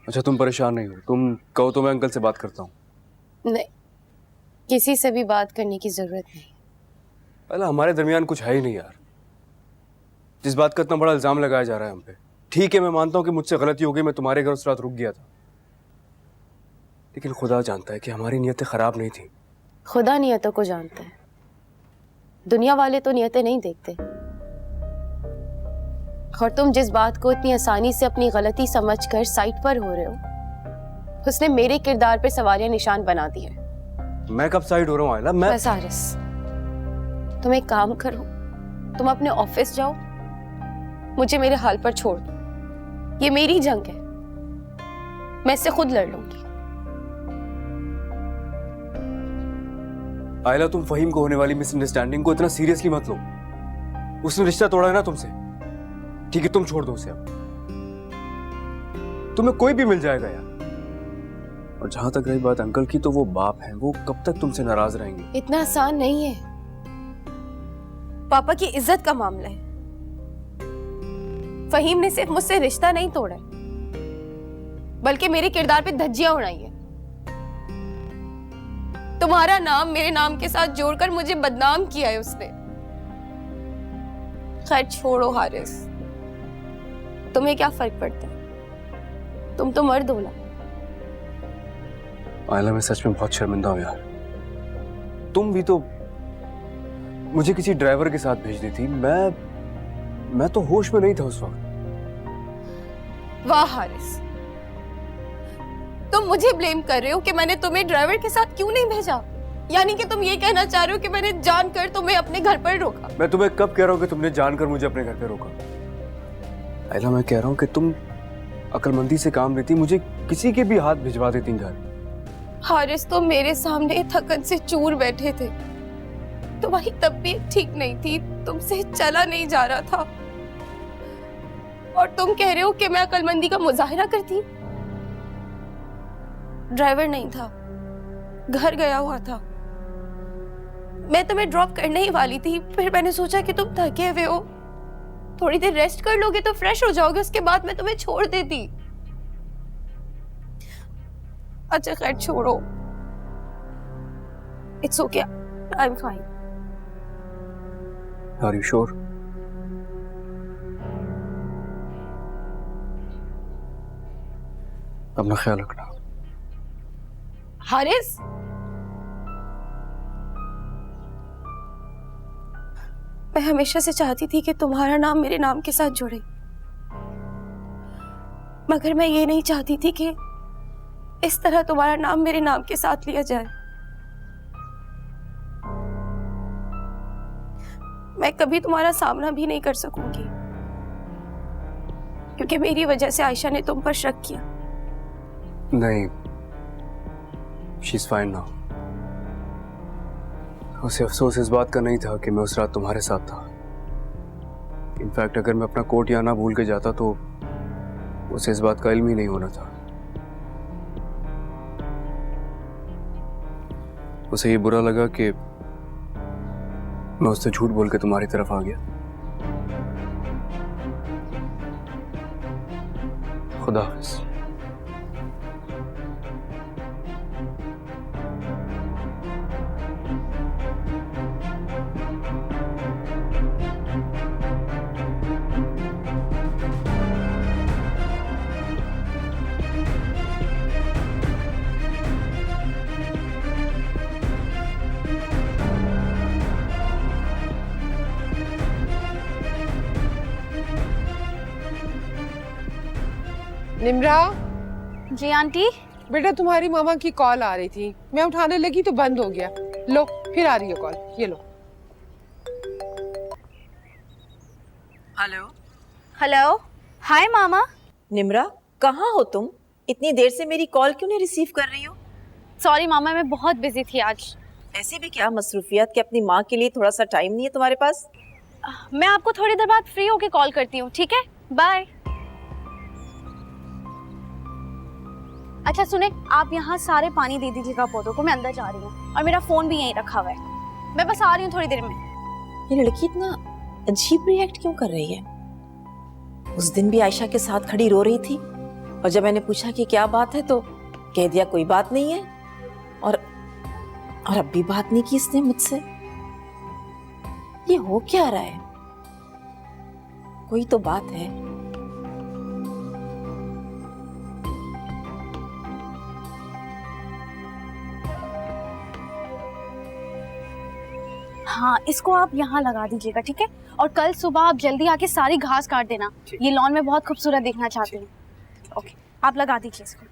अच्छा तुम परेशान नहीं हो, तुम कहो तो मैं अंकल से बात करता हूँ। नहीं, किसी से भी बात करने की जरूरत नहीं। पहले हमारे दरमियान कुछ है ही नहीं यार। जिस बात का इतना बड़ा इल्जाम लगाया जा रहा है हम पे, ठीक है मैं मानता हूँ कि मुझसे गलती हो गई, मैं तुम्हारे घर उस रात रुक गया था, लेकिन खुदा जानता है कि हमारी नीयतें खराब नहीं थी। खुदा नियतों को जानता है, दुनिया वाले तो नियतें नहीं देखते। और तुम जिस बात को इतनी आसानी से अपनी गलती समझकर साइड पर हो रहे हो, उसने मेरे किरदार पे सवालिया निशान बना दिया है। मैं कब साइड हो रहा हूँ आयला? बस हारिस, तुम एक काम करो, तुम अपने ऑफिस जाओ, मुझे मेरे हाल पर छोड़ दो। ये मेरी जंग है, मैं इससे खुद लड़ लूंगी। आयला तुम फहीम को होने वाली मिसअंडरस्टैंडिंग को इतना सीरियसली मत लो। उसने रिश्ता तोड़ा है ना तुमसे, ठीक है तुम छोड़ दो उसे। अब तुम्हें कोई भी मिल जाएगा यार। और जहां तक रही बात अंकल की, तो वो बाप हैं, वो कब तक तुमसे नाराज रहेंगे? इतना आसान नहीं है। पापा की इज्जत का मामला है। फहीम ने सिर्फ मुझसे रिश्ता नहीं तोड़ा, बल्कि मेरे किरदार पे धज्जियां उड़ाई है। तुम्हारा नाम मेरे नाम के साथ जोड़कर मुझे बदनाम किया है उसने। खैर छोड़ो हारिस, तुम्हें क्या फर्क पड़ता है? तुम तो मर्द हो ना। आयला मैं सच में बहुत शर्मिंदा हूं यार। तुम भी तो मुझे किसी ड्राइवर के साथ भेज दी थी। मैं तो होश में नहीं था उस वक्त। वाह हारिस, तुम मुझे ब्लेम कर रहे हो कि मैंने तुम्हें ड्राइवर के साथ क्यों नहीं भेजा। यानी कि तुम ये कहना चाह रहे हो कि मैंने जानकर तुम्हें अपने घर पर रोका। मैं तुम्हें कब कह रहा हूं कि तुमने जानकर मुझे अपने घर पे रोका? आयला मैं कह रहा हूं कि तुम अक्लमंदी से काम लेती, मुझे किसी के भी हाथ भिजवा देती घर। हारिस तुम मेरे सामने थकन से चूर बैठे थे, तुम्हारी तबीयत ठीक नहीं थी, तुमसे चला नहीं जा रहा था, और तुम कह रहे हो कि मैं अक्लमंदी का मुजाहिरा करती। ड्राइवर नहीं था, घर गया हुआ था। मैं तुम्हें ड्रॉप करने ही वाली थी, फिर मैंने सोचा कि तुम थके हुए हो, थोड़ी देर रेस्ट कर लोगे तो फ्रेश हो जाओगे, उसके बाद मैं तुम्हें छोड़ देती। अच्छा खैर छोड़ो, it's okay, I am fine. Are you sure? अपना ख्याल रखना। हारिस, मैं हमेशा से चाहती थी कि तुम्हारा नाम मेरे नाम के साथ जुड़े, मगर मैं ये नहीं चाहती थी कि इस तरह तुम्हारा नाम मेरे नाम के साथ लिया जाए। मैं कभी तुम्हारा सामना भी नहीं कर सकूंगी, क्योंकि मेरी वजह से आयशा ने तुम पर शक किया। नहीं, शी इज फाइन नाउ। उसे अफसोस इस बात का नहीं था कि मैं उस रात तुम्हारे साथ था। इनफैक्ट अगर मैं अपना कोट यहाँ ना भूल के जाता तो उसे इस बात का इल्म ही नहीं होना था। उसे ये बुरा लगा कि मैं उससे झूठ बोल के तुम्हारी तरफ आ गया। खुदा हाफिज। निम्रा। जी आंटी। बेटा तुम्हारी मामा की कॉल आ रही थी, मैं उठाने लगी तो बंद हो गया। लो फिर आ रही है कॉल, ये लो। हेलो। हेलो, हाय मामा। निम्रा कहाँ हो तुम? इतनी देर से मेरी कॉल क्यों नहीं रिसीव कर रही हो? सॉरी मामा, मैं बहुत बिजी थी आज। ऐसे भी क्या मसरूफियत कि अपनी माँ के लिए थोड़ा सा टाइम नहीं है तुम्हारे पास? मैं आपको थोड़ी देर बाद फ्री होके कॉल करती हूँ, ठीक है? बाय। अच्छा सुने, आप यहाँ सारे पानी दे दीजिएगा पौधों को, मैं अंदर जा रही हूँ, और मेरा फोन भी यहीं रखा हुआ है। मैं बस आ रही हूँ थोड़ी देर में। ये लड़की इतना अजीब रिएक्ट क्यों कर रही है? उस दिन भी आयशा के साथ खड़ी रो रही थी, और जब मैंने पूछा कि क्या बात है तो कह दिया कोई बात नहीं है। और अब भी बात नहीं की इसने मुझसे। ये हो क्या रहा है? कोई तो बात है। हाँ, इसको आप यहाँ लगा दीजिएगा, ठीक है? और कल सुबह आप जल्दी आके सारी घास काट देना। ये लॉन में बहुत खूबसूरत देखना चाहती हूँ। ओके, आप लगा दीजिए इसको।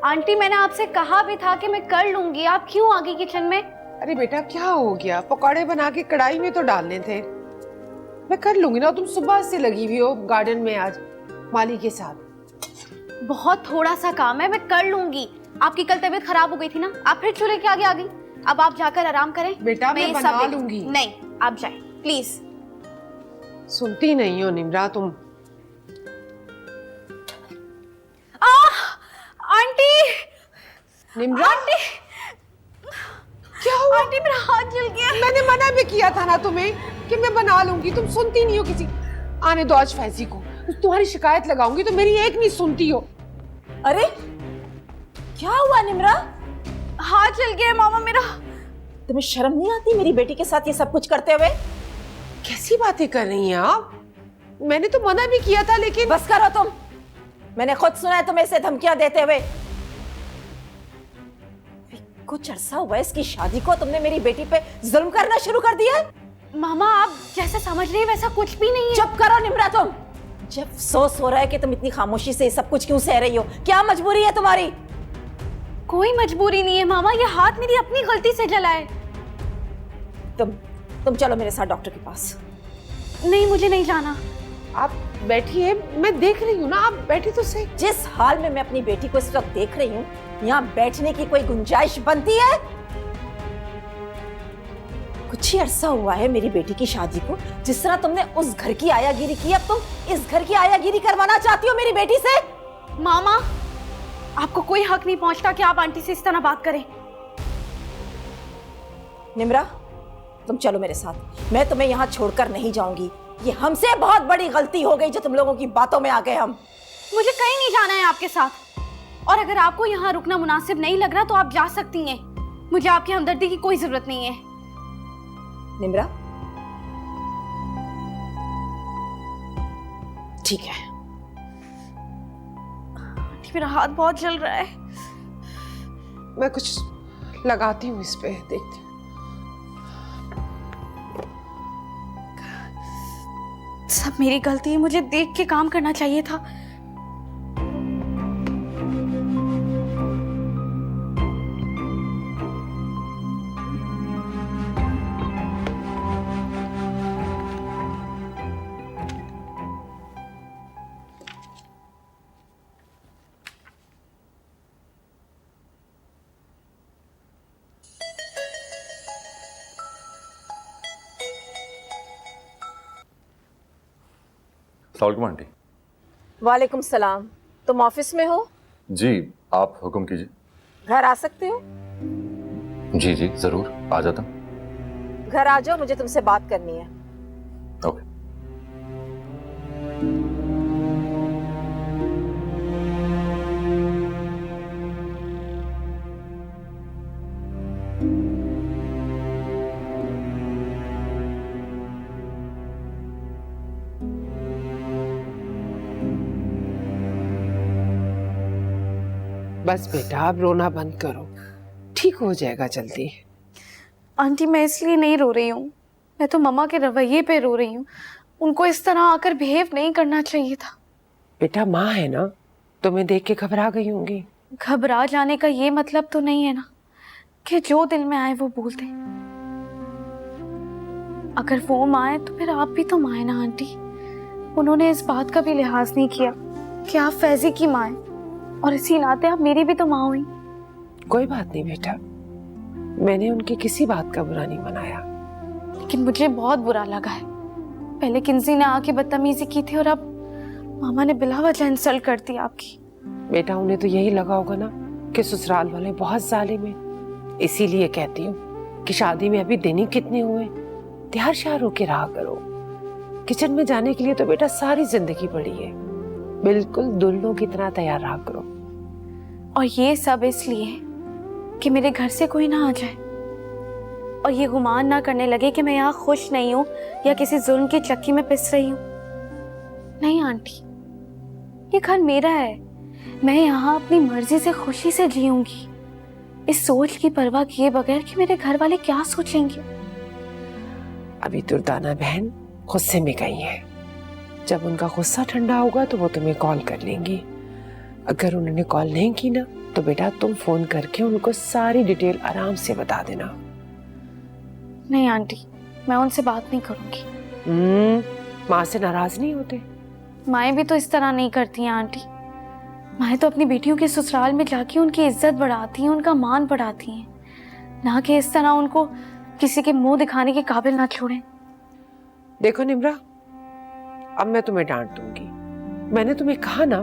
आंटी, मैंने आपसे कहा भी था कि मैं कर लूंगी, आप क्यों आ गई किचन में? अरे बेटा क्या हो गया, पकौड़े बना के कढ़ाई में तो डालने थे। मैं कर लूंगी ना, तुम सुबह से लगी हुई हो गार्डन में आज माली के साथ। बहुत थोड़ा सा काम है, मैं कर लूंगी। आपकी कल तबीयत खराब हो गई थी ना, आप फिर चूल्हे के आगे आ गई। अब आप जाकर आराम करें। बेटा मैं ये सब बना लूंगी। नहीं, आप जाए प्लीज। सुनती नहीं हो निम्रा तुम। आंटी, निम्रा आंटी, क्या हुआ? आंटी मेरा हाथ जल गया। मैंने मना भी किया था ना तुम्हें कि मैं बना लूंगी, तुम सुनती नहीं हो किसी। आने दो आज फैजी को, तुम्हारी शिकायत लगाऊंगी तो मेरी एक नहीं सुनती हो। अरे क्या हुआ निम्रा? हाथ जल गया मामा मेरा। तुम्हें शर्म नहीं आती मेरी बेटी के साथ ये सब कुछ करते हुए? कैसी बातें कर रही हैं आप? मैंने तो मना भी किया था लेकिन। बस करो तुम। मैंने खुद सुना है तुम्हें ऐसे धमकियां देते हुए। कुछ अरसा हुआ है इसकी शादी को, तुमने मेरी बेटी पे जुल्म करना शुरू कर दिया है। मामा आप जैसे समझ रही हैं वैसा कुछ भी नहीं है। चुप करो निम्रा तुम। जब अफसोस हो रहा है कि तुम इतनी खामोशी से सब कुछ क्यों सह रही हो, क्या मजबूरी है तुम्हारी? कोई मजबूरी नहीं है मामा, ये हाथ मेरी अपनी गलती से जला है। तुम चलो मेरे साथ डॉक्टर के पास। नहीं, मुझे नहीं जाना। आप बैठिए, मैं देख रही हूँ ना, आप बैठी तो सही। जिस हाल में मैं अपनी बेटी को इस वक्त देख रही हूँ, यहाँ बैठने की कोई गुंजाइश बनती है? कुछ ही अरसा हुआ है मेरी बेटी की शादी को। जिस तरह तुमने उस घर की आयागिरी की, अब तुम इस घर की आयागिरी करवाना चाहती हो मेरी बेटी से? मामा, आपको कोई हक नहीं पहुंचता कि आप आंटी से इस तरह बात करें। निम्रा, तुम चलो मेरे साथ। मैं तुम्हें यहाँ छोड़कर नहीं जाऊंगी। ये हमसे बहुत बड़ी गलती हो गई जो तुम लोगों की बातों में आ गए हम। मुझे कहीं नहीं जाना है आपके साथ, और अगर आपको यहाँ रुकना मुनासिब नहीं लग रहा तो आप जा सकती हैं। मुझे आपकी हमदर्दी की कोई जरूरत नहीं है। निम्रा, ठीक है। मेरा हाथ बहुत जल रहा है। मैं कुछ लगाती हूँ इस पे, देखती हूँ। सब मेरी गलती है, मुझे देख के काम करना चाहिए था। अस्सलाम आंटी। वालेकुम सलाम। तुम ऑफिस में हो? जी, आप हुक्म कीजिए। घर आ सकते हो? जी जी जरूर, आ जाता हूँ। घर आ जाओ, मुझे तुमसे बात करनी है। ओके। बस बेटा अब रोना बंद करो, ठीक हो जाएगा जल्दी। आंटी मैं इसलिए नहीं रो रही हूँ, मैं तो मम्मा के रवैये पे रो रही हूँ। उनको इस तरह आकर बिहेव नहीं करना चाहिए था। बेटा माँ है ना, तुम्हें देख के घबरा गई होंगी। घबरा जाने का ये मतलब तो नहीं है ना कि जो दिल में आए वो बोल दे। अगर वो माँ है तो फिर आप भी तो माँ है ना आंटी। उन्होंने इस बात का भी लिहाज नहीं किया कि आप फैजी की माँ हैं, और इसी नाते आप मेरी भी तो माँ हुई। कोई बात नहीं बेटा, मैंने उनकी किसी बात का बुरा नहीं मनाया। लेकिन मुझे बहुत बुरा लगा है। पहले किन्जी ने आके बदतमीजी की थी और मामा ने बिला वजह इंसल्ट कर दी आपकी। बेटा उन्हें तो यही लगा होगा ना कि ससुराल वाले बहुत जालिम हैं, इसीलिए कहती हूँ कि शादी में अभी दिन ही कितने हुए, तैयार श्यार होके रहा करो। किचन में जाने के लिए तो बेटा सारी जिंदगी पड़ी है, बिल्कुल दुल्हनों की तरह तैयार रहा करो। और ये सब इसलिए कि मेरे घर से कोई ना आ जाए और ये गुमान ना करने लगे कि मैं यहाँ खुश नहीं हूँ या किसी जुल्म की चक्की में पिस रही हूँ। नहीं आंटी, ये घर मेरा है, मैं यहाँ अपनी मर्जी से खुशी से जीऊंगी, इस सोच की परवाह किए बगैर कि मेरे घर वाले क्या सोचेंगे। अभी दुर्दाना बहन गुस्से में गई है, जब उनका गुस्सा ठंडा होगा तो वो तुम्हें कॉल कर लेंगी। अगर उन्होंने कॉल नहीं की ना तो बेटा तुम फोन करके उनको सारी डिटेल आराम से बता देना। नहीं आंटी, मैं उनसे बात नहीं करूंगी। माँ से नाराज नहीं होते? माएँ भी तो इस तरह नहीं करती हैं आंटी। माएँ तो अपनी बेटियों के ससुराल में जाके उनकी इज्जत बढ़ाती हैं, उनका मान बढ़ाती हैं, ना कि इस तरह उनको किसी के मुंह दिखाने के काबिल ना छोड़ें। देखो निम्रा, अब मैं तुम्हें डांट दूंगी। मैंने तुम्हें कहा ना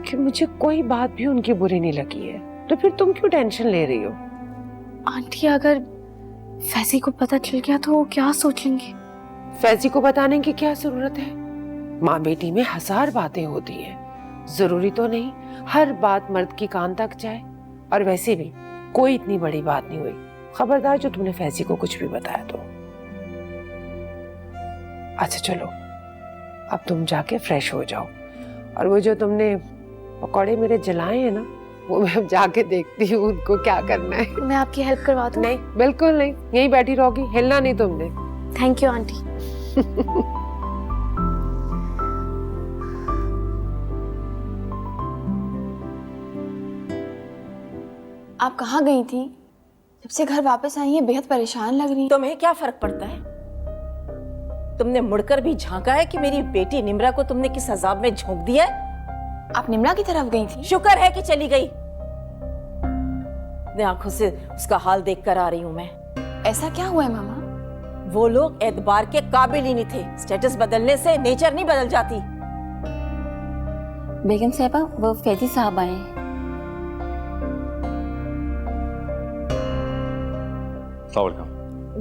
कि मुझे कोई बात भी उनकी बुरी नहीं लगी है, तो फिर तुम क्यों टेंशन ले रही हो? आंटी अगर फैजी को पता चल गया तो वो क्या सोचेंगे? फैजी को बताने की क्या जरूरत है? माँ बेटी में हजार बातें होती हैं, जरूरी तो नहीं हर बात मर्द की कान तक जाए। और वैसे भी कोई इतनी बड़ी बात नहीं हुई, खबरदार जो तुमने फैजी को कुछ भी बताया तो। अच्छा चलो, अब तुम जाके फ्रेश हो जाओ, और वो जो तुमने पकौड़े मेरे जलाए हैं ना, वो मैं अब जाके देखती हूँ उनको क्या करना है। मैं आपकी हेल्प करवा दूं? नहीं बिल्कुल नहीं, यहीं बैठी रहोगी, हिलना नहीं तुमने। Thank you aunty. आप कहाँ गई थी? जब से घर वापस आई हैं बेहद परेशान लग रही हैं। तुम्हें क्या फर्क पड़ता है? तुमने मुड़कर भी झांका है कि मेरी बेटी निम्रा को तुमने किस अजाब में झोंक दिया है? आप निम्रा की तरफ गई थी? शुक्र है कि चली गई। अपनी आंखों से उसका हाल देख कर आ रही हूं मैं। ऐसा क्या हुआ है मामा? वो लोग एतबार के काबिल ही नहीं थे। स्टेटस बदलने से नेचर नहीं बदल जाती। बेगम साहबा, वो फैजी साहब आए हैं।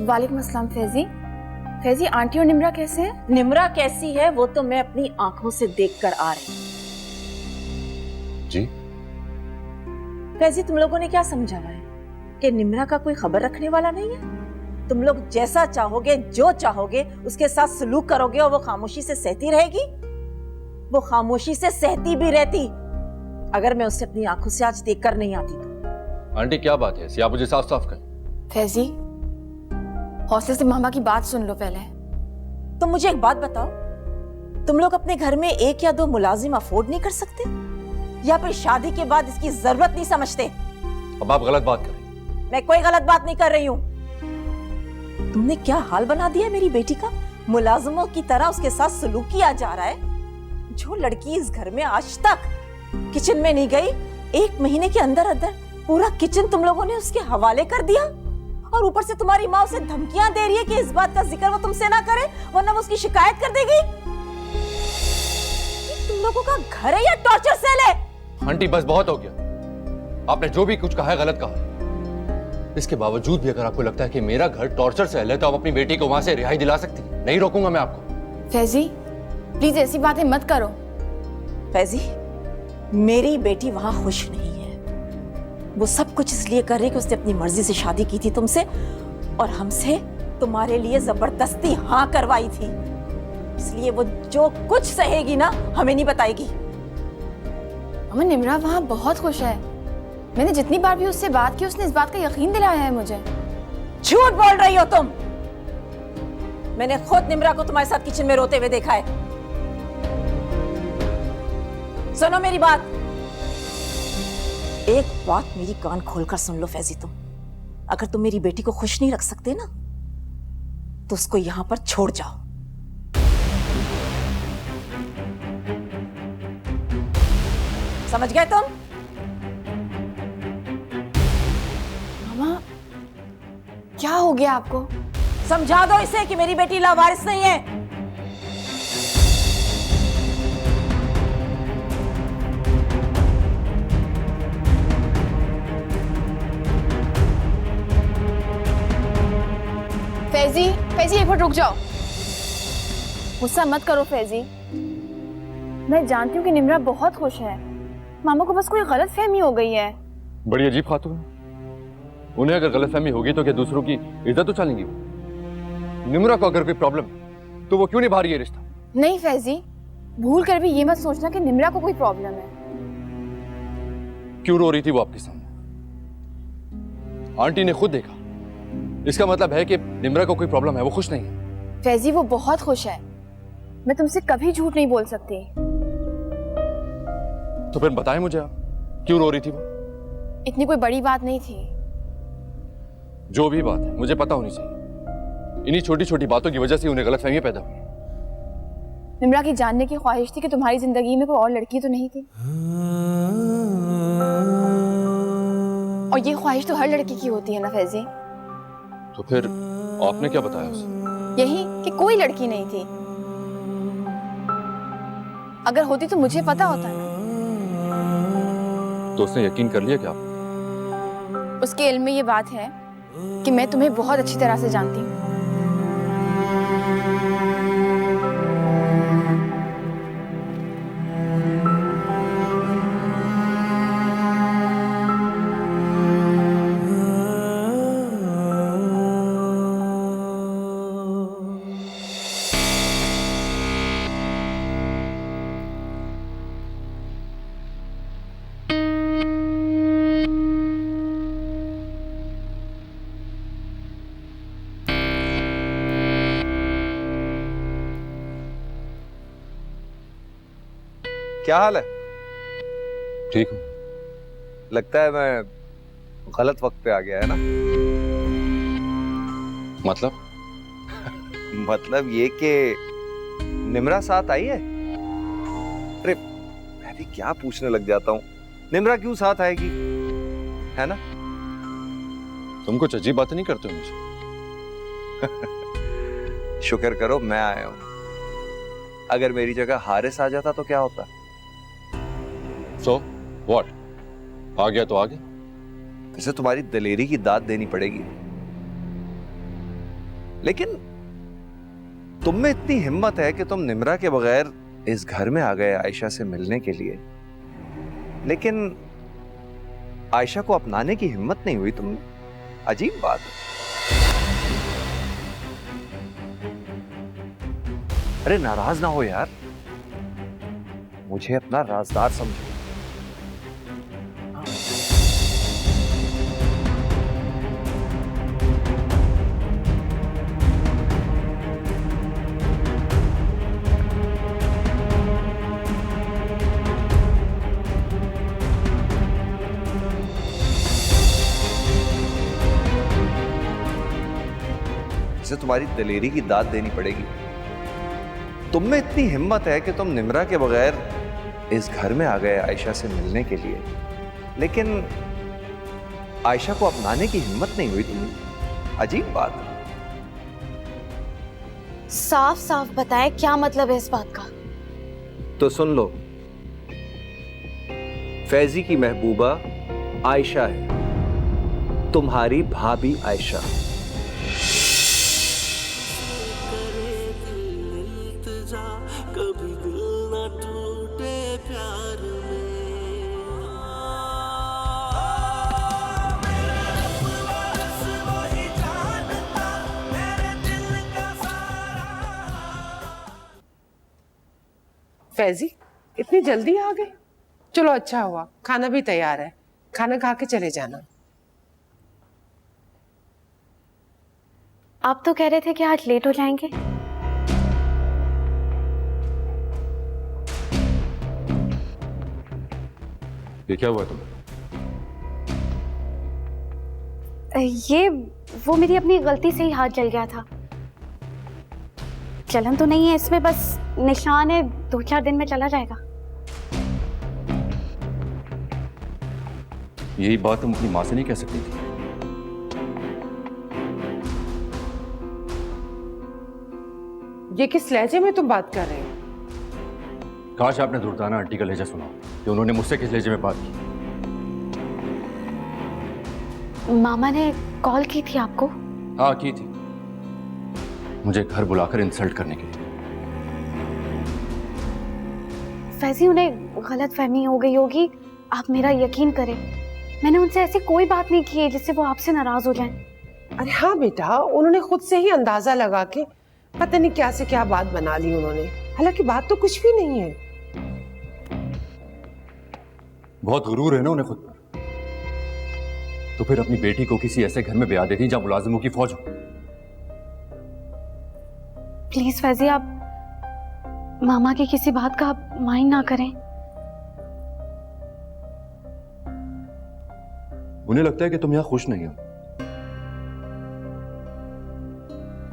वालेकुम अस्सलाम। फैजी, फैजी आंटी और निम्रा कैसे हैं? निम्रा कैसी है वो तो मैं अपनी आंखों से देख कर आ रही हूँ। जी? फैजी, तुम लोगों ने क्या समझा है कि निम्रा का कोई खबर रखने वाला नहीं है? तुम लोग जैसा चाहोगे, जो चाहोगे उसके साथ सलूक करोगे और वो खामोशी से सहती रहेगी? वो खामोशी से सहती भी रहती अगर मैं उसे अपनी आंखों से आज देखकर नहीं आती तो। आंटी क्या बात है? आप मुझे साफ साफ कहें। फैजी, हौसले से मामा की बात सुन लो पहले। तुम मुझे एक बात बताओ, तुम लोग अपने घर में एक या दो मुलाजिम अफोर्ड नहीं कर सकते, या फिर शादी के बाद इसकी जरूरत नहीं समझते? अब आप गलत बात कर रही हैं। मैं कोई गलत बात नहीं कर रही हूँ। तुमने क्या हाल बना दिया मेरी बेटी का? मुलाजिमों की तरह उसके साथ सलूक किया जा रहा है। जो लड़की इस घर में आज तक किचन में नहीं गई, 1 महीने के अंदर अंदर पूरा किचन तुम लोगों ने उसके हवाले कर दिया। और ऊपर से तुम्हारी माँ उसे धमकियां दे रही है कि इस बात का जिक्र वो तुमसे ना करे वरना वो उसकी शिकायत कर देगी। तुम लोगों का घर है या टॉर्चर सेल है? आंटी बस बहुत हो गया। आपने जो भी कुछ कहा है गलत कहा। इसके बावजूद भी अगर आपको लगता है कि मेरा घर टॉर्चर सेल है तो आप अपनी बेटी को वहां से रिहाई दिला सकती हैं। नहीं रोकूंगा मैं आपको। फैजी, प्लीज ऐसी बातें मत करो। फैजी, मेरी बेटी वहां खुश नहीं है। वो सब कुछ इसलिए कर रही कि उसने अपनी मर्जी से शादी की थी तुमसे, और हमसे तुम्हारे लिए जबरदस्ती हाँ करवाई थी। इसलिए वो जो कुछ सहेगी ना हमें नहीं बताएगी। मामा, निम्रा वहाँ बहुत खुश है। मैंने जितनी बार भी उससे बात की उसने इस बात का यकीन दिलाया है मुझे। झूठ बोल रही हो तुम। मैंने खुद निम्रा को तुम्हारे साथ किचन में रोते हुए देखा है। सुनो मेरी बात, एक बात मेरी कान खोलकर सुन लो फैजी। तुम अगर तुम मेरी बेटी को खुश नहीं रख सकते ना तो उसको यहां पर छोड़ जाओ। समझ गए तुम? मामा, क्या हो गया आपको? समझा दो इसे कि मेरी बेटी लावारिस नहीं है। फैजी एक बार रुक जाओ, गुस्सा मत करो फैजी। मैं जानती हूँ कि निम्रा बहुत खुश है, मामा को बस कोई गलत फहमी हो गई है। बड़ी अजीब खातून है। उन्हें अगर गलतफहमी होगी तो क्या दूसरों की इज्जत उछालेंगी? निम्रा को अगर कोई प्रॉब्लम है तो वो क्यों निभा रही है रिश्ता? नहीं फैजी, भूल कर भी ये मत सोचना कि निम्रा को कोई प्रॉब्लम है। क्यों रो रही थी वो आपके सामने? आंटी ने खुद देखा, इसका मतलब है कि निम्रा को कोई प्रॉब्लम है, वो खुश नहीं है। फैजी वो बहुत खुश है, मैं तुमसे कभी झूठ नहीं बोल सकती। तो फिर बताएं मुझे आप, क्यों रो रही थी वो? इतनी कोई बड़ी बात नहीं थी। जो भी बात है मुझे पता होनी चाहिए। इन्हीं छोटी छोटी बातों की वजह से उन्हें गलतफहमी पैदा हुई। निम्रा की जानने की ख्वाहिश थी कि तुम्हारी जिंदगी में कोई और लड़की तो नहीं थी, और ये ख्वाहिश तो हर लड़की की होती है ना फैजी। तो फिर आपने क्या बताया उसे? यही कि कोई लड़की नहीं थी। अगर होती तो मुझे पता होता ना। तो उसने यकीन कर लिया क्या? उसके इल्म में ये बात है कि मैं तुम्हें बहुत अच्छी तरह से जानती हूँ। क्या हाल है? ठीक हूँ। लगता है मैं गलत वक्त पे आ गया है ना। मतलब ये कि निम्रा साथ आई है। अरे मैं भी क्या पूछने लग जाता हूँ, निम्रा क्यों साथ आएगी, है ना? तुम कुछ अजीब बातें नहीं करते हो मुझे। शुक्र करो मैं आया हूँ, अगर मेरी जगह हारिस आ जाता तो क्या होता? So what? आ गया तो आ गया। वैसे तुम्हारी दलेरी की दाद देनी पड़ेगी, लेकिन तुम में इतनी हिम्मत है कि तुम निम्रा के बगैर इस घर में आ गए आयशा से मिलने के लिए, लेकिन आयशा को अपनाने की हिम्मत नहीं हुई तुम। अजीब बात है। अरे नाराज ना हो यार, मुझे अपना राजदार समझो। इसे तुम्हारी दलेरी की दाद देनी पड़ेगी। तुम में इतनी हिम्मत है कि तुम निम्रा के बगैर इस घर में आ गए आयशा से मिलने के लिए, लेकिन आयशा को अपनाने की हिम्मत नहीं हुई तुम्हें। अजीब बात है। साफ साफ बताएं क्या मतलब है इस बात का? तो सुन लो, फैजी की महबूबा आयशा है, तुम्हारी भाभी आयशा। फैजी इतनी जल्दी आ गए? चलो अच्छा हुआ, खाना भी तैयार है, खाना खा के चले जाना। आप तो कह रहे थे कि आज लेट हो जाएंगे। ये क्या हुआ तुम्हें? ये वो मेरी अपनी गलती से ही हाथ जल गया था। जलन तो नहीं है इसमें, बस निशान है, 2-4 दिन में चला जाएगा। यही बात तुम अपनी माँ से नहीं कह सकती थी? ये किस लहजे में तुम बात कर रहे हो? काश आपने दुर्दाना आंटी का लहजा सुना कि उन्होंने मुझसे किस लहजे में बात की। मामा ने कॉल की थी आपको? हाँ की थी, मुझे घर बुलाकर इंसल्ट करने के लिए। फैजी, उन्हें गलत फहमी हो गई होगी, आप मेरा यकीन करें। मैंने उनसे ऐसी कोई बात नहीं की है जिससे वो आपसे नाराज हो जाएं। अरे हाँ बेटा, उन्होंने खुद से ही अंदाजा लगा के पता नहीं क्या से क्या बात बना ली उन्होंने, हालांकि बात तो कुछ भी नहीं है। बहुत गुरूर है ना उन्हें खुद पर, तो फिर अपनी बेटी को किसी ऐसे घर में ब्याह देती जहां मुलाजिमों की फौज हो। प्लीज फैजी, आप मामा की किसी बात का आप माइंड ना करें। उन्हें लगता है कि तुम यहां खुश नहीं हो।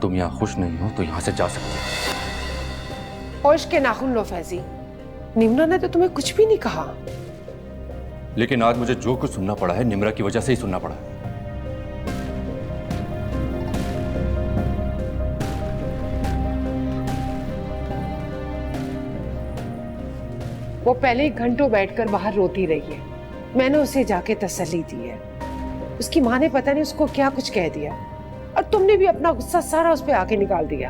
तुम यहां खुश नहीं हो तो यहां से जा सकते हो। होश के नाखून लो फैजी, निम्रा ने तो तुम्हें कुछ भी नहीं कहा। लेकिन आज मुझे जो कुछ सुनना पड़ा है निम्रा की वजह से ही सुनना पड़ा है। वो पहले ही घंटों बैठकर बाहर रोती रही है, मैंने उसे जाके तसल्ली दी है। उसकी माँ ने पता नहीं उसको क्या कुछ कह दिया, और तुमने भी अपना गुस्सा सारा उस पे आके निकाल दिया।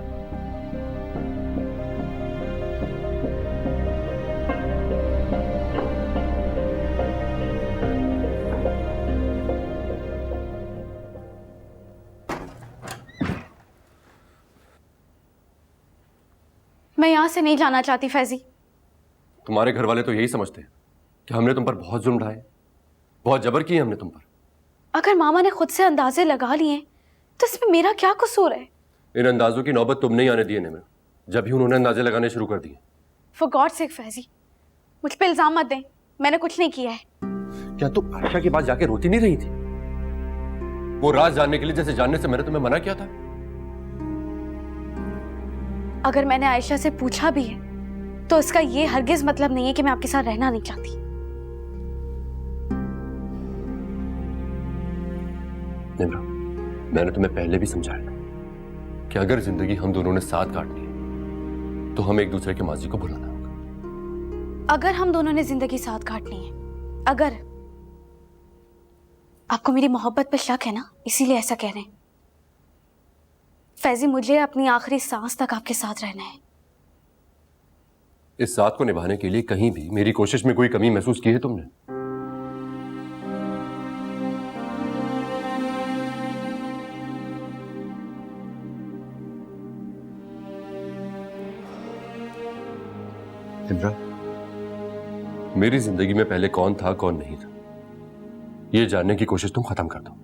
मैं यहाँ से नहीं जाना चाहती फैजी। तुम्हारे घर वाले तो यही समझते हैं कि हमने तुम पर बहुत जुल्म ढाए, बहुत जबर किए हमने तुम पर। अगर मामा ने खुद से अंदाजे लगा लिए तो इसमें मेरा क्या कसूर है? इन अंदाजों की नौबत तुमने ही आने दी है निम्रा, जब ही उन्होंने अंदाजे लगाने शुरू कर दिए। फॉर गॉड सेक फैजी, मुझ पे इल्जाम मत दें, मैंने कुछ नहीं किया है। क्या तुम आयशा के पास जाके रोती नहीं रही थी? वो राज जानने के लिए जैसे जानने से मैंने तुम्हें मना किया था। अगर मैंने आयशा से पूछा भी है तो इसका ये हरगिज मतलब नहीं है कि मैं आपके साथ रहना नहीं चाहती। निम्रा, मैंने तुम्हें पहले भी समझाया था कि अगर जिंदगी हम दोनों ने साथ काटनी है तो हम एक दूसरे के माजी को भुलाना होगा। अगर हम दोनों ने जिंदगी साथ काटनी है, अगर आपको मेरी मोहब्बत पे शक है ना, इसीलिए ऐसा कह रहे हैं। फैजी, मुझे अपनी आखिरी सांस तक आपके साथ रहना है। इस साथ को निभाने के लिए कहीं भी मेरी कोशिश में कोई कमी महसूस की है तुमने? निम्रा, मेरी जिंदगी में पहले कौन था कौन नहीं था, ये जानने की कोशिश तुम खत्म कर दो।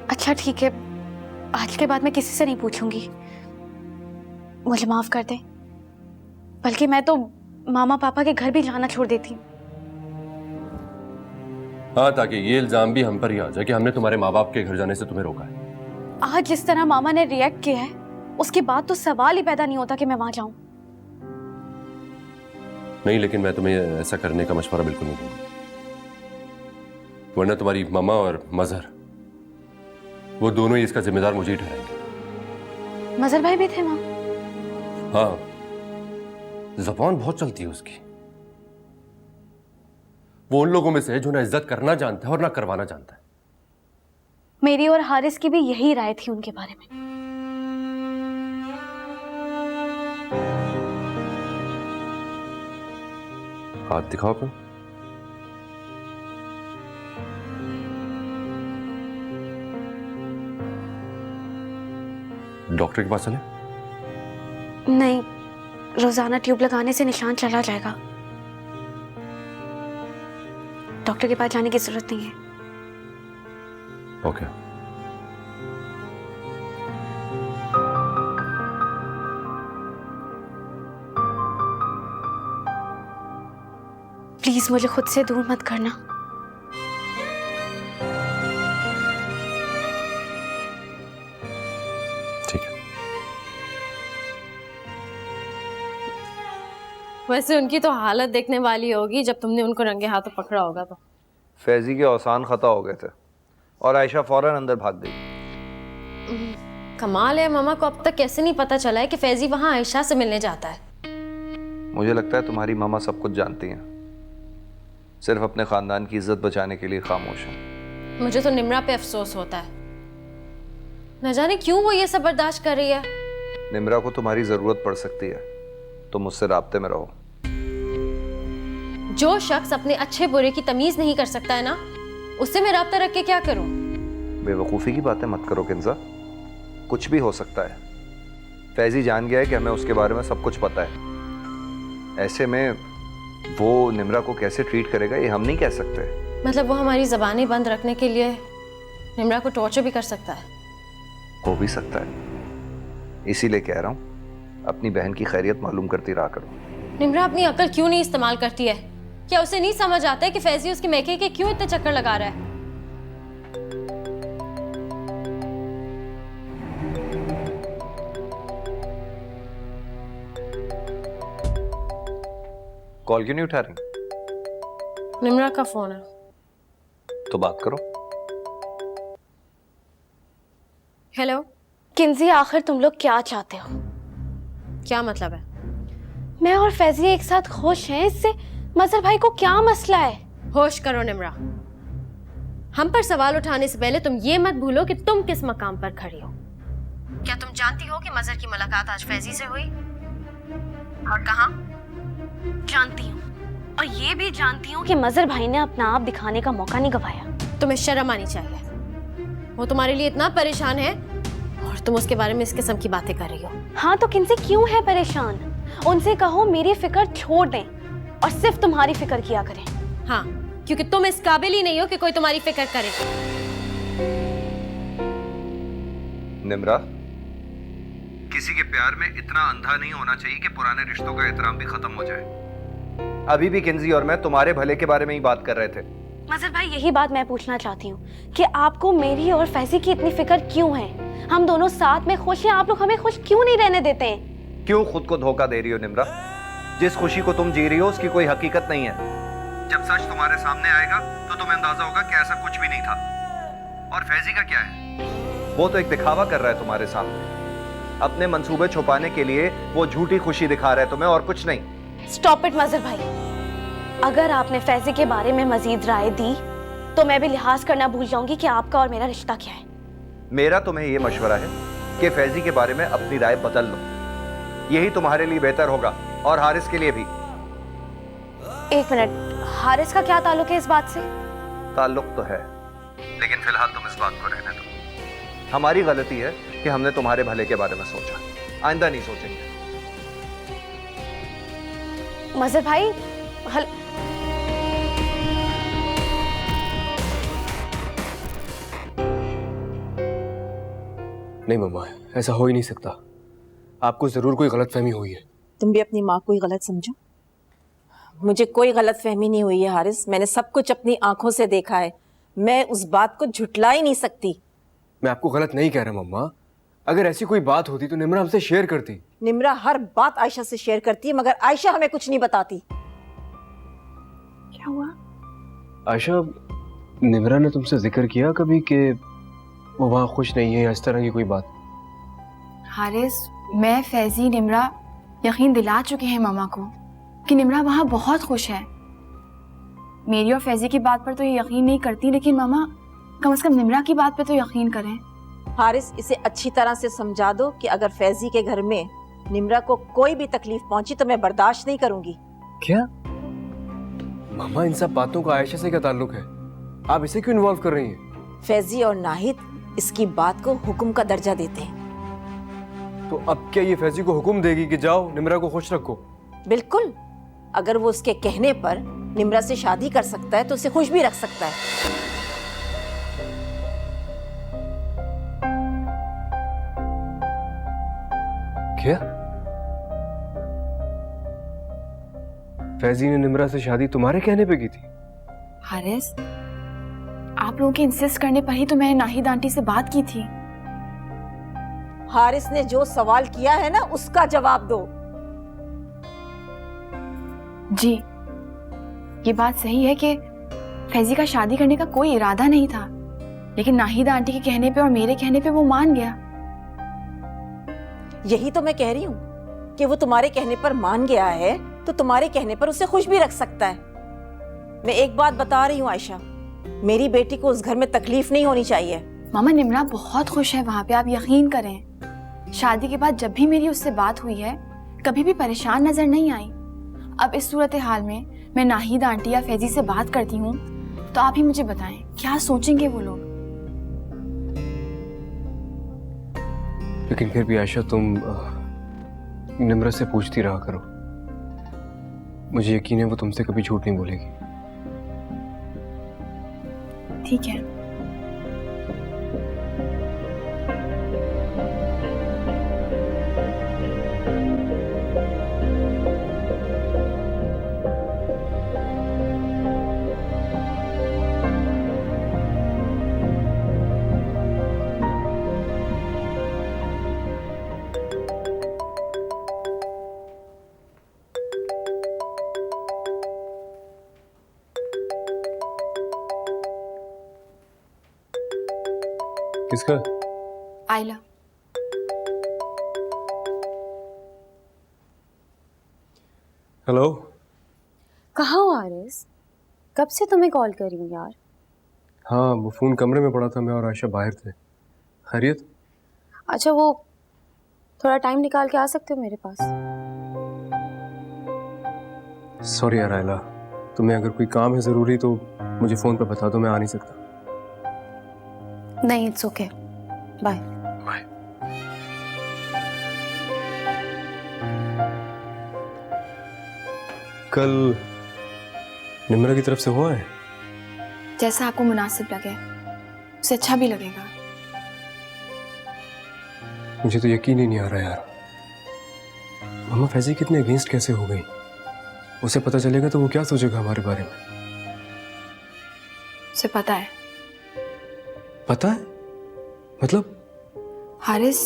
अच्छा ठीक है, आज के बाद मैं किसी से नहीं पूछूंगी, मुझे माफ कर दे। बल्कि मैं तो मामा पापा के घर भी जाना छोड़ देती हूँ। हाँ, ताकि ये इल्जाम भी हम पर ही आ जाए कि हमने तुम्हारे माँ बाप के घर जाने से तुम्हें रोका है। आज जिस तरह मामा ने रिएक्ट किया है, उसके बाद तो सवाल ही पैदा नहीं होता कि मैं वहां जाऊं। नहीं, लेकिन मैं तुम्हें ऐसा करने का मशवरा बिल्कुल नहीं दूंगा, वरना तुम्हारी मामा और मजहर, वो दोनों ही इसका जिम्मेदार मुझे ही ठहराएंगे। मजहर भाई भी थे वहां? हाँ, ज़बान बहुत चलती है उसकी। वो उन लोगों में से है जो ना इज्जत करना जानता है और ना करवाना जानता है। मेरी और हारिस की भी यही राय थी उनके बारे में। हाथ दिखाओ अपना। डॉक्टर के पास चले? नहीं, रोजाना ट्यूब लगाने से निशान चला जाएगा, डॉक्टर के पास जाने की जरूरत नहीं है। ओके। प्लीज मुझे खुद से दूर मत करना। ठीक है। वैसे उनकी तो हालत देखने वाली होगी जब तुमने उनको रंगे हाथों पकड़ा होगा तो। फैजी के औसान खता हो गए थे और आयशा फौरन अंदर भाग गई। कमाल है, मामा को अब तक कैसे नहीं पता चला है कि फैजी वहां आयशा से मिलने जाता है। मुझे लगता है तुम्हारी मामा सब कुछ जानती हैं, सिर्फ अपने खानदान की इज्जत बचाने के लिए खामोश है। मुझे तो निम्रा पे अफसोस होता है। न जाने क्यों वो ये सब बर्दाश्त कर रही है। निम्रा को तुम्हारी जरूरत पड़ सकती है, तुम मुझसे राब्ते में रहो। जो शख्स अपने अच्छे बुरे की तमीज नहीं कर सकता है ना, उससे मैं राब्ता रख के क्या करूं? बेवकूफ़ी की बातें मत करो किंजा, कुछ भी हो सकता है। फैजी जान गया है कि हमें उसके बारे में सब कुछ पता है। ऐसे में वो निम्रा को कैसे ट्रीट करेगा ये हम नहीं कह सकते। मतलब वो हमारी जबानें बंद रखने के लिए निम्रा को टॉर्चर भी कर सकता है? हो भी सकता है, इसीलिए कह रहा हूँ अपनी बहन की खैरियत मालूम करती रहा करो। निम्रा अपनी अकल क्यों नहीं इस्तेमाल करती है? क्या उसे नहीं समझ आता है कि फैजी उसके मैके के क्यों इतने चक्कर लगा रहा है? कॉल क्यों नहीं उठा रही? निम्रा का फोन है। तो बात करो। हेलो किंजी, आखिर तुम लोग क्या चाहते हो? क्या मतलब है? मैं और फैजी एक साथ खुश हैं, इससे मजहर भाई को क्या मसला है? होश करो निम्रा, हम पर सवाल उठाने से पहले तुम ये मत भूलो कि तुम किस मकाम पर खड़ी हो। क्या तुम जानती हो कि मजहर की मुलाकात आज फैजी से हुई और कहाँ? जानती हूँ, और ये भी जानती हूँ कि मजहर भाई ने अपना आप दिखाने का मौका नहीं गवाया। तुम्हें शर्म आनी चाहिए। वो तुम्हारे लिए इतना परेशान है और तुम उसके बारे में इस किस्म की बातें कर रही हो। हाँ तो किनसे क्यों है परेशान? उनसे कहो मेरी फिक्र छोड़ दें और सिर्फ तुम्हारी फिक्र किया करें। हाँ, क्योंकि तुम इस काबिल ही नहीं हो कि कोई तुम्हारी फिक्र करे। निम्रा, किसी के प्यार में इतना अंधा नहीं होना चाहिए कि पुराने रिश्तों का एहतराम भी खत्म हो जाए। अभी भी किंजी और मैं तुम्हारे भले के बारे में ही बात कर रहे थे। मजहर भाई, यही बात मैं पूछना चाहती हूँ कि आपको मेरी और फैजी की इतनी फिक्र क्यों है? हम दोनों साथ में खुश हैं, आप लोग हमें खुश क्यों नहीं रहने देते हैं? क्यों खुद को धोखा दे रही हो निम्रा? जिस खुशी को तुम जी रही हो उसकी कोई हकीकत नहीं है। जब सच तुम्हारे सामने आएगा तो तुम्हें अंदाजा होगा कि ऐसा कुछ भी नहीं था। और फैजी का क्या है? वो तो एक दिखावा कर रहा है तुम्हारे सामने। अपने मंसूबे छुपाने के लिए वो झूठी खुशी दिखा रहा है तुम्हें, और कुछ नहीं। स्टॉप इट मजहर भाई, अगर आपने फैजी के बारे में मजीद राय दी तो मैं भी लिहाज करना भूल जाऊंगी कि आपका और मेरा रिश्ता क्या है। मेरा तुम्हें यह मशवरा है कि फैजी के बारे में अपनी राय बदल लो, यही तुम्हारे लिए बेहतर होगा और हारिस के लिए भी। एक मिनट, हारिस का क्या ताल्लुक है इस बात से? ताल्लुक तो है, लेकिन फिलहाल तुम इस बात को रहने दो। हमारी गलती है कि हमने तुम्हारे भले के बारे में सोचा, आइंदा नहीं सोचेंगे। मजहर भाई नहीं मम्मा, ऐसा हो ही नहीं सकता। आपको जरूर कोई गलतफहमी हुई है। तुम भी अपनी माँ को ही गलत समझो। मुझे कोई गलतफहमी नहीं हुई है हारिस, मैंने सब कुछ अपनी आंखों से देखा है। मैं उस बात को झुटला ही नहीं सकती। मैं आपको गलत नहीं कह रहा मम्मा, अगर ऐसी कोई बात होती तो निम्रा हमसे शेयर करती। निम्रा हर बात आयशा से शेयर करती है, मगर आयशा हमें कुछ नहीं बताती। क्या हुआ? आयशा, निम्रा ने तुमसे जिक्र किया कभी कि वो वहाँ खुश नहीं है या इस तरह की कोई बात? हारिस, मैं, फैजी, निम्रा यकीन दिला चुके हैं मामा को कि निम्रा वहाँ बहुत खुश है। मेरी और फैजी की बात पर तो ये यकीन नहीं करती, लेकिन मामा कम से कम निम्रा की बात पे तो यकीन करें। हारिस, इसे अच्छी तरह से समझा दो कि अगर फैजी के घर में निम्रा को कोई भी तकलीफ पहुंची तो मैं बर्दाश्त नहीं करूंगी। क्या मामा, इन सब बातों का आयशा से क्या ताल्लुक है? आप इसे क्यों इन्वॉल्व कर रही हैं? फैजी और नाहिद इसकी बात को हुक्म का दर्जा देते हैं। तो अब क्या ये फैजी को हुक्म देगी कि जाओ निम्रा को खुश रखो? बिल्कुल, अगर वो उसके कहने पर निम्रा से शादी कर सकता है तो उसे खुश भी रख सकता है। क्या फैजी ने निम्रा से शादी तुम्हारे कहने पे की थी? हारिस, आप लोगों के इंसिस्ट करने पर ही तो मैंने नाहिद आंटी से बात की थी। हारिस ने जो सवाल किया है ना, उसका जवाब दो। जी, ये बात सही है कि फैजी का शादी करने का कोई इरादा नहीं था, लेकिन नाहिद आंटी के कहने पे और मेरे कहने पे वो मान गया। यही तो मैं कह रही हूँ कि वो तुम्हारे कहने पर मान गया है तो तुम्हारे कहने पर उसे खुश भी रख सकता है। मैं एक बात बता रही हूँ आयशा, मेरी बेटी को उस घर में तकलीफ नहीं होनी चाहिए। मामा निम्रा बहुत खुश है वहाँ पे, आप यकीन करें। शादी के बाद जब भी मेरी उससे बात हुई है कभी भी परेशान नजर नहीं आई। अब इस सूरत हाल में मैं नाहिद आंटी या फैजी से बात करती हूँ तो आप ही मुझे बताएं क्या सोचेंगे वो लोग। लेकिन फिर भी आयशा तुम निम्रा से पूछती रहा करो, मुझे यकीन है वो तुमसे कभी झूठ नहीं बोलेगी। ठीक है। किसका? आयला। हेलो। कहाँ हो आरिस? कब से तुम्हें कॉल कर रही हूँ यार। हाँ वो फोन कमरे में पड़ा था, मैं और आयशा बाहर थे। खैरियत? अच्छा वो थोड़ा टाइम निकाल के आ सकते हो मेरे पास? सॉरी यार आयला, तुम्हें अगर कोई काम है ज़रूरी तो मुझे फ़ोन पर बता दो, मैं आ नहीं सकता। नहीं इट्स ओके, बाय। बाय। कल निम्रा की तरफ से हुआ है? जैसा आपको मुनासिब लगे, उसे अच्छा भी लगेगा। मुझे तो यकीन ही नहीं आ रहा यार, मामा फैजी कितने अगेंस्ट कैसे हो गई? उसे पता चलेगा तो वो क्या सोचेगा हमारे बारे में? उसे पता है। पता है? मतलब? हारिस,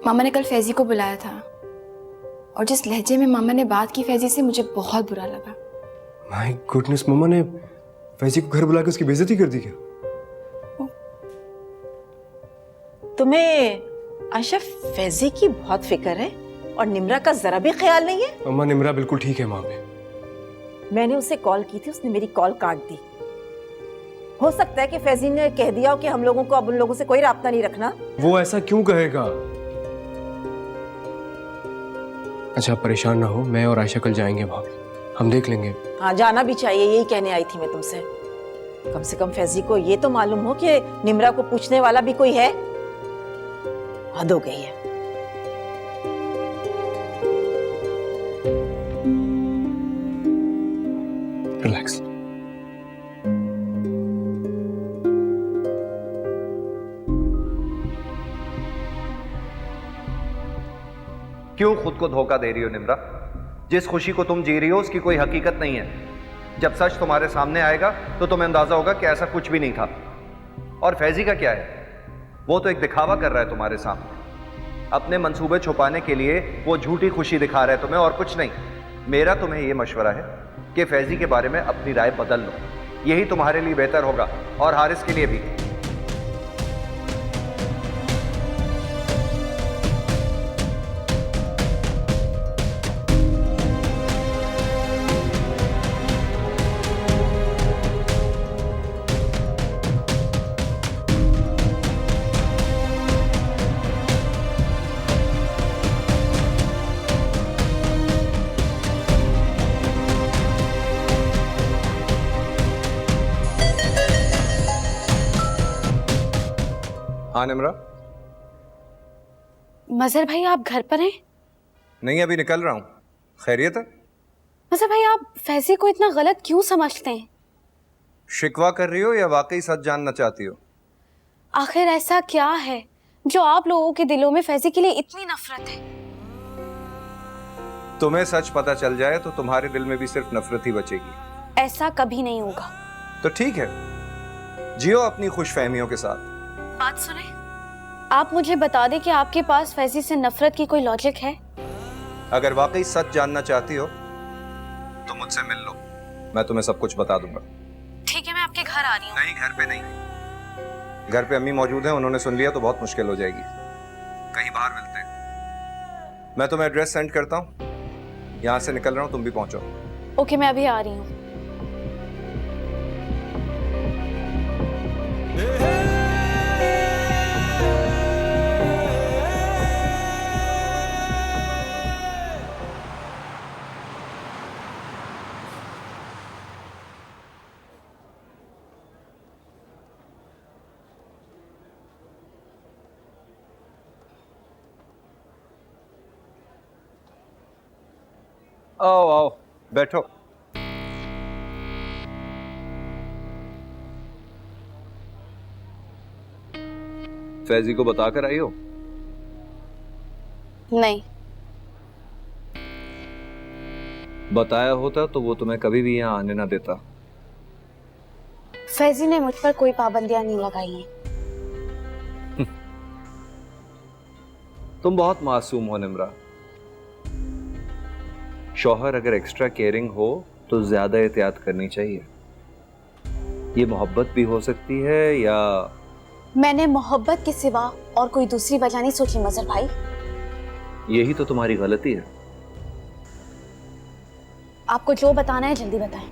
मामा ने कल फैजी को बुलाया था और जिस लहजे में मामा ने बात की फैजी से, मुझे बहुत बुरा लगा। माय गुडनेस, मामा ने फैजी को घर बुला के उसकी बेइज्जती कर दी क्या? तुम्हें आयशा फैजी की बहुत फिक्र है और निम्रा का जरा भी ख्याल नहीं है? मामा निम्रा बिल्कुल ठीक है माँ पे। मैंने उसे कॉल की थी, उसने मेरी कॉल काट दी। हो सकता है कि फैजी ने कह दिया हो कि हम लोगों को अब उन लोगों से कोई राब्ता नहीं रखना। वो ऐसा क्यों कहेगा? अच्छा आप परेशान ना हो, मैं और आयशा कल जाएंगे भाभी, हम देख लेंगे। हाँ जाना भी चाहिए, यही कहने आई थी मैं तुमसे। कम से कम फैजी को ये तो मालूम हो कि निम्रा को पूछने वाला भी कोई है। हद हो गई है। रिलैक्स। क्यों खुद को धोखा दे रही हो निम्रा? जिस खुशी को तुम जी रही हो उसकी कोई हकीकत नहीं है। जब सच तुम्हारे सामने आएगा तो तुम्हें अंदाजा होगा कि ऐसा कुछ भी नहीं था। और फैजी का क्या है, वो तो एक दिखावा कर रहा है तुम्हारे सामने। अपने मंसूबे छुपाने के लिए वो झूठी खुशी दिखा रहा है तुम्हें, और कुछ नहीं। मेरा तुम्हें यह मशवरा है कि फैजी के बारे में अपनी राय बदल लो, यही तुम्हारे लिए बेहतर होगा और हारिस के लिए भी। हाँ निम्रा। मजहर भाई आप घर पर हैं? नहीं अभी निकल रहा हूं। खैरियत है? मजहर भाई आप फैजी को इतना गलत क्यों समझते हैं? शिकवा कर रही हो या वाकई सच जानना चाहती हो? आखिर ऐसा क्या है जो आप लोगों के दिलों में फैजी के लिए इतनी नफरत है? तुम्हें सच पता चल जाए तो तुम्हारे दिल में भी सिर्फ नफरत ही बचेगी। ऐसा कभी नहीं होगा। तो ठीक है, जियो अपनी खुशफहमियों के साथ। बात सुने, आप मुझे बता दें कि आपके पास फैजी से नफरत की कोई लॉजिक है? अगर वाकई सच जानना चाहती हो तो मुझसे मिल लो, मैं तुम्हें सब कुछ बता दूंगा। ठीक है, मैं आपके घर आ रही हूँ। नहीं घर पे नहीं, घर पे अम्मी मौजूद हैं, उन्होंने सुन लिया तो बहुत मुश्किल हो जाएगी। कहीं बाहर मिलते हैं। मैं तुम्हें एड्रेस सेंड करता हूँ, यहाँ से निकल रहा हूँ, तुम भी पहुंचो। ओके मैं अभी आ रही हूँ। आओ आओ बैठो। फैजी को बता कर आई हो? नहीं। बताया होता तो वो तुम्हें कभी भी यहाँ आने ना देता। फैजी ने मुझ पर कोई पाबंदियां नहीं लगाई हैं। तुम बहुत मासूम हो निम्रा। शौहर अगर एक्स्ट्रा केयरिंग हो तो ज्यादा एहतियात करनी चाहिए। ये मोहब्बत भी हो सकती है या मैंने मोहब्बत के सिवा और कोई दूसरी वजह नहीं सोची मजहर भाई। यही तो तुम्हारी गलती है। आपको जो बताना है जल्दी बताएं।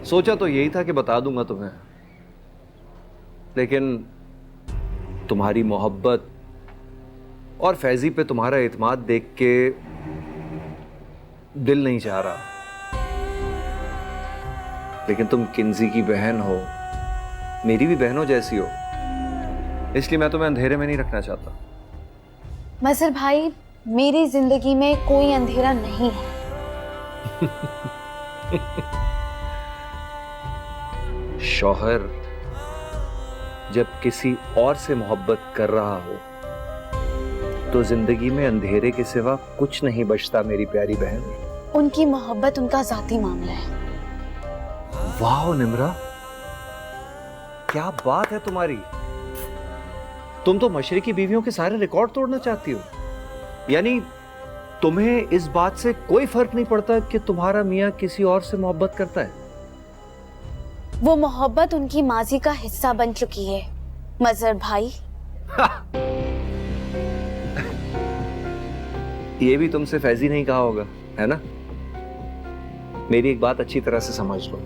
सोचा तो यही था कि बता दूंगा तुम्हें, लेकिन तुम्हारी मोहब्बत और फैजी पे तुम्हारा एतमाद देख के दिल नहीं चाह रहा। लेकिन तुम किंजी की बहन हो, मेरी भी बहनों जैसी हो, इसलिए मैं तुम्हें अंधेरे में नहीं रखना चाहता। मजहर भाई, मेरी जिंदगी में कोई अंधेरा नहीं है। शौहर जब किसी और से मोहब्बत कर रहा हो तो जिंदगी में अंधेरे के सिवा कुछ नहीं बचता मेरी प्यारी बहन। उनकी मोहब्बत उनका जाती मामला है। वाह निम्रा, क्या बात है तुम्हारी। तुम तो मशरकी बीवियों के सारे रिकॉर्ड तोड़ना चाहती हो। यानी तुम्हें इस बात से कोई फर्क नहीं पड़ता कि तुम्हारा मियां किसी और से मोहब्बत करता है। वो मोहब्बत उनकी माजी का हिस्सा बन चुकी है मजहर भाई। ये भी तुमसे फैजी नहीं कहा होगा, है ना? मेरी एक बात अच्छी तरह से समझ लो,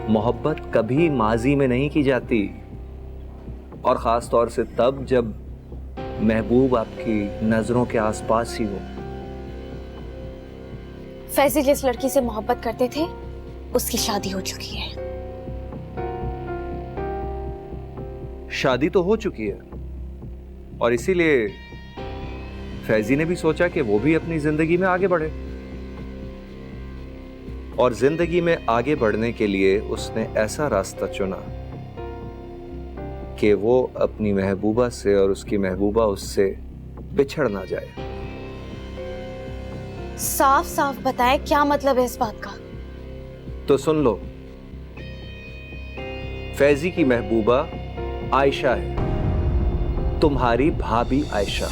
मोहब्बत कभी माजी में नहीं की जाती, और खास तौर से तब जब महबूब आपकी नजरों के आसपास ही हो। फैजी जिस लड़की से मोहब्बत करते थे उसकी शादी हो चुकी है। शादी तो हो चुकी है, और इसीलिए फैजी ने भी सोचा कि वो भी अपनी जिंदगी में आगे बढ़े, और जिंदगी में आगे बढ़ने के लिए उसने ऐसा रास्ता चुना कि वो अपनी महबूबा से और उसकी महबूबा उससे बिछड़ ना जाए। साफ साफ बताएं क्या मतलब है इस बात का। तो सुन लो, फैजी की महबूबा आयशा है, तुम्हारी भाभी आयशा।